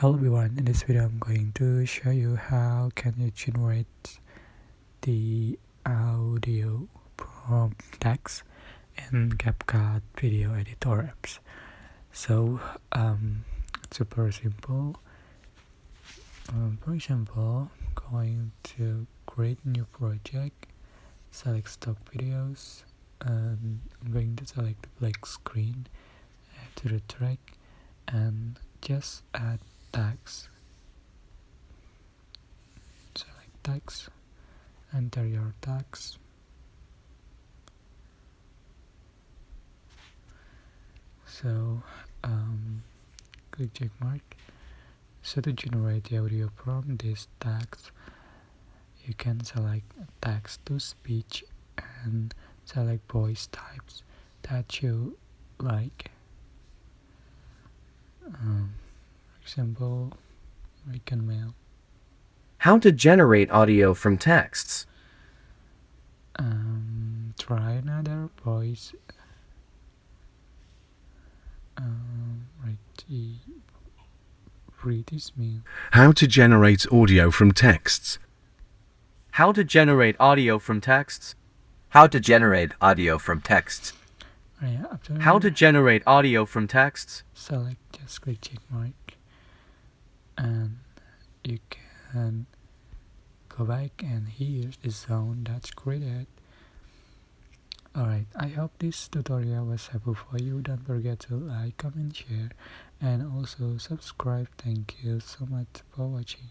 Hello everyone, in this video I'm going to show you how can you generate the audio from text in CapCut Video Editor Apps. So it's super simple. For example, I'm going to create a new project, select stock videos, and I'm going to select the black screen, add to the track, and just add tags. Select tags, enter your tags, so click check mark. So to generate the audio from these tags, you can select text to speech and select voice types that you like. For example, American male. How to generate audio from texts. Try another voice. British male. How to generate audio from texts. How to generate audio from texts. How to generate audio from texts. After How to generate audio from texts. select, just click check mark, and you can go back and hear the sound that's created. Alright, I hope this tutorial was helpful for you. Don't forget to like, comment, share, and also subscribe. Thank you so much for watching.